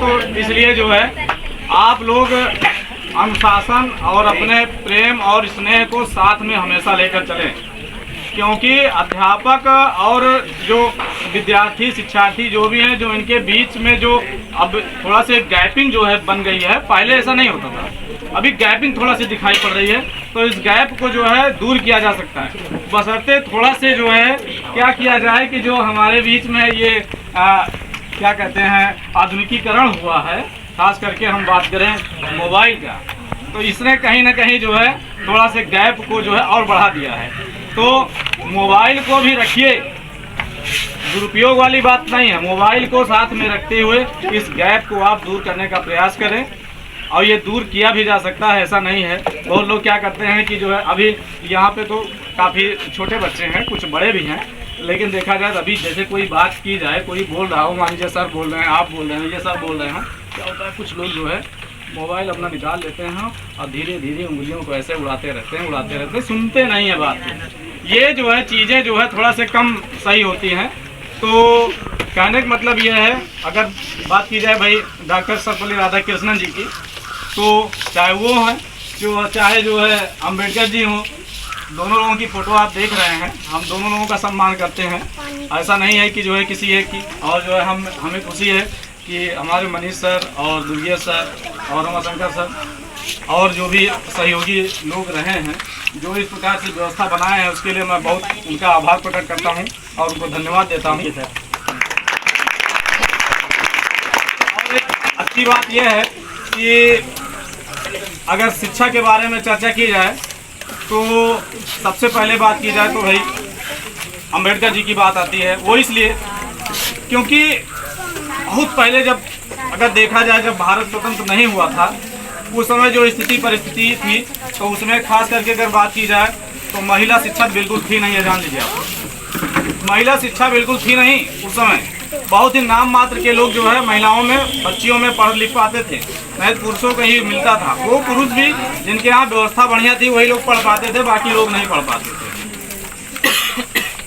तो इसलिए जो है आप लोग अनुशासन और अपने प्रेम और स्नेह को साथ में हमेशा लेकर चलें, क्योंकि अध्यापक और जो विद्यार्थी शिक्षार्थी जो भी हैं, जो इनके बीच में जो अब थोड़ा से गैपिंग जो है बन गई है, पहले ऐसा नहीं होता था, अभी गैपिंग थोड़ा सी दिखाई पड़ रही है। तो इस गैप को जो है दूर किया जा सकता है, बशर्ते थोड़ा से जो है क्या किया जाए कि जो हमारे बीच में ये क्या कहते हैं आधुनिकीकरण हुआ है, खास करके हम बात करें मोबाइल का, तो इसने कहीं ना कहीं जो है थोड़ा से गैप को जो है और बढ़ा दिया है। तो मोबाइल को भी रखिए, दुरुपयोग वाली बात नहीं है, मोबाइल को साथ में रखते हुए इस गैप को आप दूर करने का प्रयास करें, और ये दूर किया भी जा सकता है, ऐसा नहीं है। बहुत लोग क्या करते हैं कि जो है अभी यहाँ पे तो काफ़ी छोटे बच्चे हैं, कुछ बड़े भी हैं, लेकिन देखा जाए अभी जैसे कोई बात की जाए, कोई बोल रहा हो, मान लीजिए सर बोल रहे हैं, आप बोल रहे हैं, ये सब बोल रहे हैं, क्या होता है कुछ लोग जो है मोबाइल अपना निकाल लेते हैं और धीरे धीरे उंगलियों को ऐसे उड़ाते रहते हैं, सुनते नहीं है बात को। ये जो है चीज़ें जो है थोड़ा से कम सही होती हैं। तो कहने का मतलब ये है, अगर बात की जाए भाई डॉक्टर सर्वपल्ली राधाकृष्णन जी की, तो चाहे वो हैं चाहे जो है अम्बेडकर जी हों, दोनों लोगों की फ़ोटो आप देख रहे हैं, हम दोनों लोगों का सम्मान करते हैं। ऐसा नहीं है कि जो है किसी एक की, और जो है हमें खुशी है कि हमारे मनीष सर और दुर्गेश सर और रमाशंकर सर और जो भी सहयोगी लोग रहे हैं, जो इस प्रकार की व्यवस्था बनाए हैं, उसके लिए मैं बहुत उनका आभार प्रकट करता हूं और उनको धन्यवाद देता हूं। और एक अच्छी बात यह है कि अगर शिक्षा के बारे में चर्चा की जाए तो सबसे पहले बात की जाए तो भाई अम्बेडकर जी की बात आती है। वो इसलिए क्योंकि बहुत पहले जब अगर देखा जाए, जब भारत स्वतंत्र नहीं हुआ था, उस समय जो परिस्थिति थी, तो उसमें खास करके अगर बात की जाए तो महिला शिक्षा बिल्कुल थी नहीं है। जान लीजिए आप, महिला शिक्षा बिल्कुल थी नहीं उस समय। बहुत ही नाम मात्र के लोग जो है महिलाओं में, बच्चियों में पढ़ लिख पाते थे, नहीं पुरुषों को ही मिलता था। वो पुरुष भी जिनके यहाँ व्यवस्था बढ़िया थी वही लोग पढ़ पाते थे, बाकी लोग नहीं पढ़ पाते थे।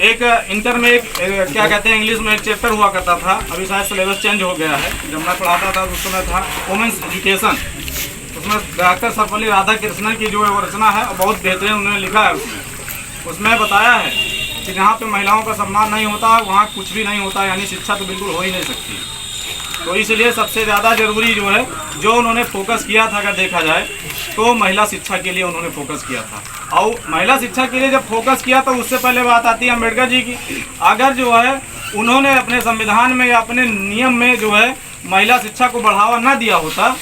एक इंटर में एक क्या कहते हैं इंग्लिश में एक चैप्टर हुआ करता था, अभी शायद सिलेबस चेंज हो गया है, जब मैं पढ़ाता था उस समय था वुमेन्स एजुकेशन। उसमें डॉक्टर सर्वपल्ली राधाकृष्णन की जो वो रचना है बहुत बेहतरीन उन्होंने लिखा है। उसमें बताया है कि जहाँ पे महिलाओं का सम्मान नहीं होता वहाँ कुछ भी नहीं होता, यानी शिक्षा तो बिल्कुल हो ही नहीं सकती। तो इसलिए सबसे ज़्यादा ज़रूरी जो है, जो उन्होंने फोकस किया था, अगर देखा जाए तो महिला शिक्षा के लिए उन्होंने फोकस किया था। और महिला शिक्षा के लिए जब फोकस किया तो उससे पहले बात आती है अम्बेडकर जी की। अगर जो है उन्होंने अपने संविधान में या अपने नियम में जो है महिला शिक्षा को बढ़ावा न दिया होता,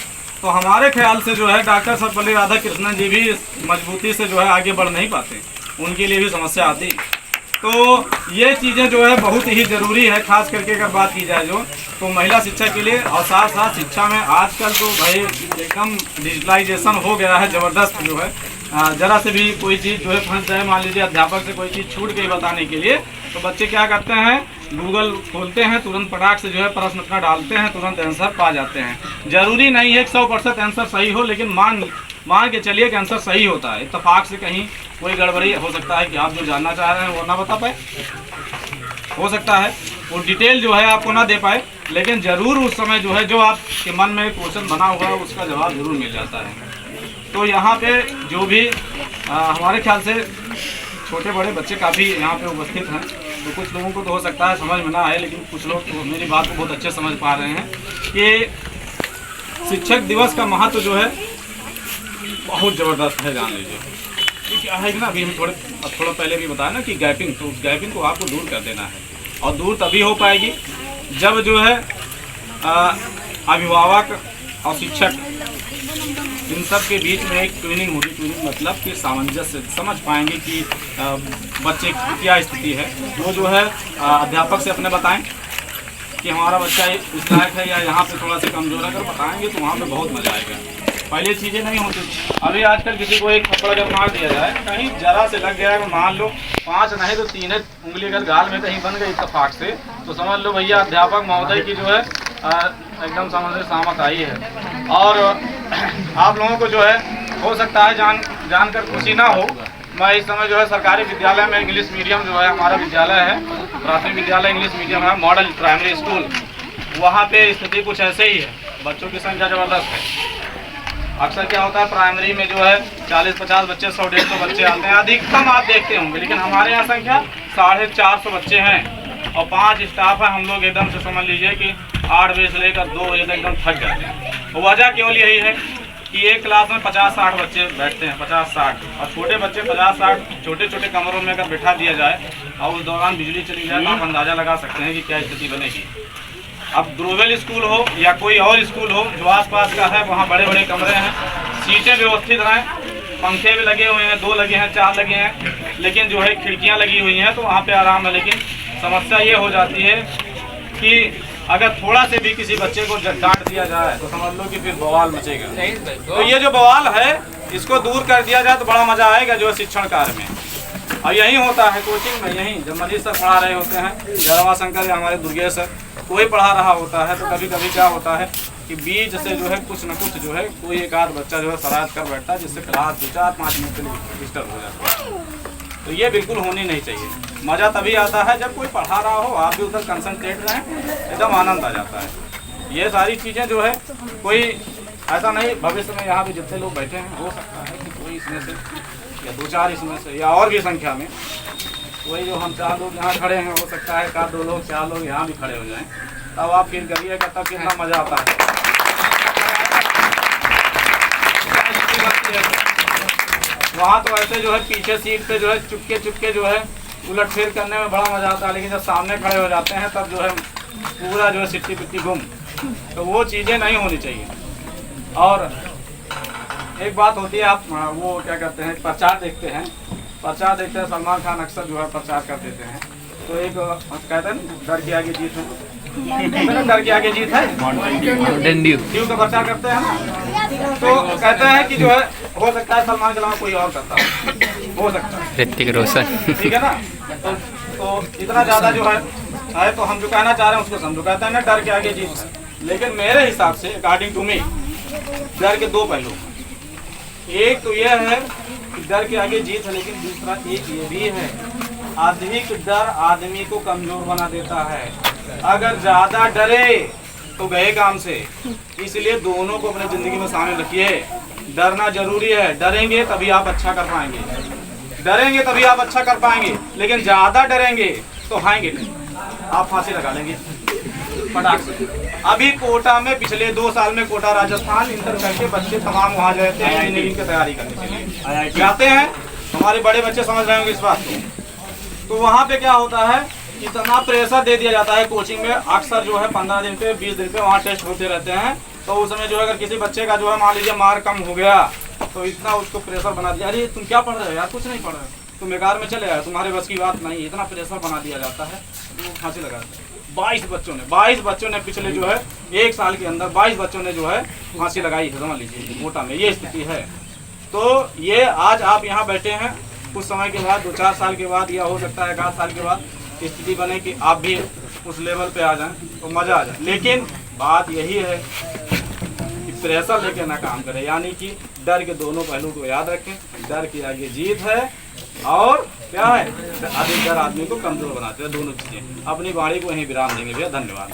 तो हमारे ख्याल से जो है डॉक्टर सर्वपल्ली राधाकृष्णन जी भी मजबूती से जो है आगे बढ़ नहीं पाते, उनके लिए भी समस्या आती। तो ये चीज़ें जो है बहुत ही ज़रूरी है, खास करके अगर बात की जाए जो तो महिला शिक्षा के लिए। और साथ साथ शिक्षा में आजकल तो भाई एकदम डिजिटलाइजेशन हो गया है ज़बरदस्त, जो है ज़रा से भी कोई चीज़ जो है फंस जाए, मान लीजिए अध्यापक से कोई चीज़ छूट गई बताने के लिए, तो बच्चे क्या करते हैं, गूगल खोलते हैं, तुरंत पटाख से जो है प्रश्न अपना डालते हैं, तुरंत आंसर पा जाते हैं। ज़रूरी नहीं है कि 100% आंसर सही हो, लेकिन मान के चलिए कि आंसर सही होता है। इत्तेफाक से कहीं कोई गड़बड़ी हो सकता है कि आप जो जानना चाह रहे हैं वो ना बता पाए, हो सकता है वो डिटेल जो है आपको ना दे पाए, लेकिन ज़रूर उस समय जो है जो आपके मन में क्वेश्चन बना हुआ है उसका जवाब ज़रूर मिल जाता है। तो यहाँ पे जो भी हमारे ख्याल से छोटे बड़े बच्चे काफ़ी यहाँ पे उपस्थित हैं, तो कुछ लोगों को तो हो सकता है समझ में ना आए, लेकिन कुछ लोग तो मेरी बात को बहुत अच्छे समझ पा रहे हैं कि शिक्षक दिवस का महत्व जो है बहुत ज़बरदस्त है। जान लीजिए क्या है कि ना, अभी हम थोड़ा पहले भी बताया ना कि गैपिंग, तो उस गैपिंग को आपको दूर कर देना है, और दूर तभी हो पाएगी जब जो है अभिभावक और शिक्षक इन सब के बीच में एक ट्रेनिंग होगी। ट्रेनिंग मतलब कि सामंजस्य, समझ पाएंगे कि बच्चे की क्या स्थिति है। वो जो है अध्यापक से अपने बताएं कि हमारा बच्चा इस लायक है या यहाँ पे थोड़ा सा कमज़ोर है, अगर बताएंगे तो वहाँ पे बहुत मज़ा आएगा। पहले चीज़ें नहीं होती थी। अभी आजकल किसी को एक थप्पड़ अगर मार दिया जाए, कहीं जरा से लग गया, मान लो 5 नहीं तो 3 उंगली अगर गाल में कहीं बन गई इत्तेफाक से, तो समझ लो भैया अध्यापक महोदय की जो है एकदम समझ से सहमत आई है। और आप लोगों को जो है हो सकता है जानकर खुशी ना हो, मैं इस समय जो है सरकारी विद्यालय में इंग्लिश मीडियम जो है हमारा विद्यालय है, प्राथमिक विद्यालय इंग्लिश मीडियम है, मॉडल प्राइमरी स्कूल, वहाँ पे स्थिति कुछ ऐसे ही है। बच्चों की संख्या ज़बरदस्त है। अक्सर क्या होता है प्राइमरी में जो है 40-50 बच्चे, 100-150 बच्चे आते हैं, अधिकतम आप देखते होंगे, लेकिन हमारे यहाँ संख्या 450 बच्चे हैं और 5 स्टाफ है। हम लोग एकदम से समझ लीजिए कि 8 बजे से लेकर 2 बजे तक एकदम थक जाते हैं। तो वजह केवल यही है कि एक क्लास में 50-60 बच्चे बैठते हैं, 50-60, और छोटे बच्चे 50-60 छोटे छोटे कमरों में अगर बिठा दिया जाए और उस दौरान बिजली चली जाए तो आप अंदाज़ा लगा सकते हैं कि क्या स्थिति बनेगी। अब ग्लोबल स्कूल हो या कोई और स्कूल हो जो आसपास का है, वहाँ बड़े बड़े कमरे हैं, सीटें व्यवस्थित हैं, पंखे भी लगे हुए हैं, 2 लगे हैं, 4 लगे हैं, लेकिन जो है खिड़कियाँ लगी हुई हैं तो वहाँ पे आराम है। लेकिन समस्या ये हो जाती है कि अगर थोड़ा से भी किसी बच्चे को डांट दिया जाए तो समझ लो कि फिर बवाल मचेगा। तो ये जो बवाल है इसको दूर कर दिया जाए तो बड़ा मज़ा आएगा जो है शिक्षण कार्य में। और यही होता है कोचिंग में, यहीं जब मनीष सर पढ़ा रहे होते हैं या रमाशंकर या हमारे दुर्गेश सर, कोई पढ़ा रहा होता है तो कभी कभी क्या होता है कि बीच से जो है कुछ न कुछ जो है कोई एक आध बच्चा जो है शरारत कर बैठता है, जिससे क्लास 2-4-5 मिनट के लिए डिस्टर्ब हो जाता है। तो ये बिल्कुल होनी नहीं चाहिए। मज़ा तभी आता है जब कोई पढ़ा रहा हो, आप भी उधर कंसंट्रेट रहें, एकदम आनंद आ जाता है। ये सारी चीज़ें जो है कोई ऐसा नहीं, भविष्य में यहाँ भी जितने लोग बैठे हैं हो सकता है कि कोई इसमें से या 2-4 इसमें से या और भी संख्या में वही जो हम 4 लोग यहाँ खड़े हैं, हो सकता है 1-2 लोग 4 लोग यहाँ भी खड़े हो जाएं, तब आप फील करिएगा तब कितना मज़ा आता है। वहाँ तो ऐसे जो है पीछे सीट पे जो है चुपके जो है उलट फेर करने में बड़ा मज़ा आता है, लेकिन जब सामने खड़े हो जाते हैं तब जो है पूरा जो है सिट्टी पिट्टी गुम, तो वो चीज़ें नहीं होनी चाहिए। और एक बात होती है, आप वो क्या करते हैं प्रचार देखते हैं, सलमान खान अक्सर जो है प्रचार कर देते हैं, तो एक कहते हैं डर के आगे जीत है, डर के आगे जीत है, ड्यू का प्रचार करते हैं ना, तो कहते हैं कि जो है हो सकता है सलमान के अलावा कोई और करता हो सकता है ऋतिक रोशन, ठीक है ना। तो इतना ज़्यादा जो है तो हम जो कहना चाह रहे हैं उसको समझो, कहते हैं ना डर के आगे जीत है, लेकिन मेरे हिसाब से अकॉर्डिंग टू मी डर के 2 पहलू, एक तो यह है कि डर के आगे जीत है, लेकिन दूसरा एक ये भी है, अधिक डर आदमी को कमजोर बना देता है। अगर ज़्यादा डरे तो गए काम से, इसलिए दोनों को अपनी ज़िंदगी में शामिल रखिए। डरना जरूरी है, डरेंगे तभी आप अच्छा कर पाएंगे, डरेंगे तभी आप अच्छा कर पाएंगे, लेकिन ज़्यादा डरेंगे तो खाएंगे नहीं, आप फांसी लगा लेंगे फटाक से। अभी कोटा में पिछले 2 साल में कोटा राजस्थान इंटर करके बच्चे तमाम वहाँ जाते हैं इंजीनियरिंग की तैयारी करने के लिए जाते हैं, हमारे बड़े बच्चे समझ रहे होंगे इस बात को। तो वहाँ पे क्या होता है, इतना प्रेशर दे दिया जाता है कोचिंग में, अक्सर जो है 15 दिन पे 20 दिन पे वहाँ टेस्ट होते रहते हैं। तो उस समय जो है अगर किसी बच्चे का जो है मान लीजिए मार्क कम हो गया तो इतना उसको प्रेशर बना दिया, अरे तुम क्या पढ़ रहे हो यार, कुछ नहीं पढ़ रहे, तुम बेकार में चले आए, तुम्हारे बस की बात नहीं, इतना प्रेशर बना दिया जाता है, वो फांसी लगाते हैं। 22 बच्चों ने पिछले जो है 1 साल के अंदर 22 बच्चों ने जो है फांसी लगाई है, समझ लीजिए कोटा में ये स्थिति है। तो ये आज आप यहाँ बैठे हैं, कुछ समय के बाद 2-4 साल के बाद या हो सकता है 1 साल के बाद स्थिति बने कि आप भी उस लेवल पे आ जाएं तो मज़ा आ जाए। लेकिन बात यही है कि प्रेशर लेके ना काम करें, यानी कि डर के दोनों पहलू को याद रखें, डर के आगे जीत है और क्या है, अधिक डर आदमी को कमजोर बनाते हैं, दोनों चीज़ें। अपनी वाणी को यहीं विराम देंगे भैया, धन्यवाद।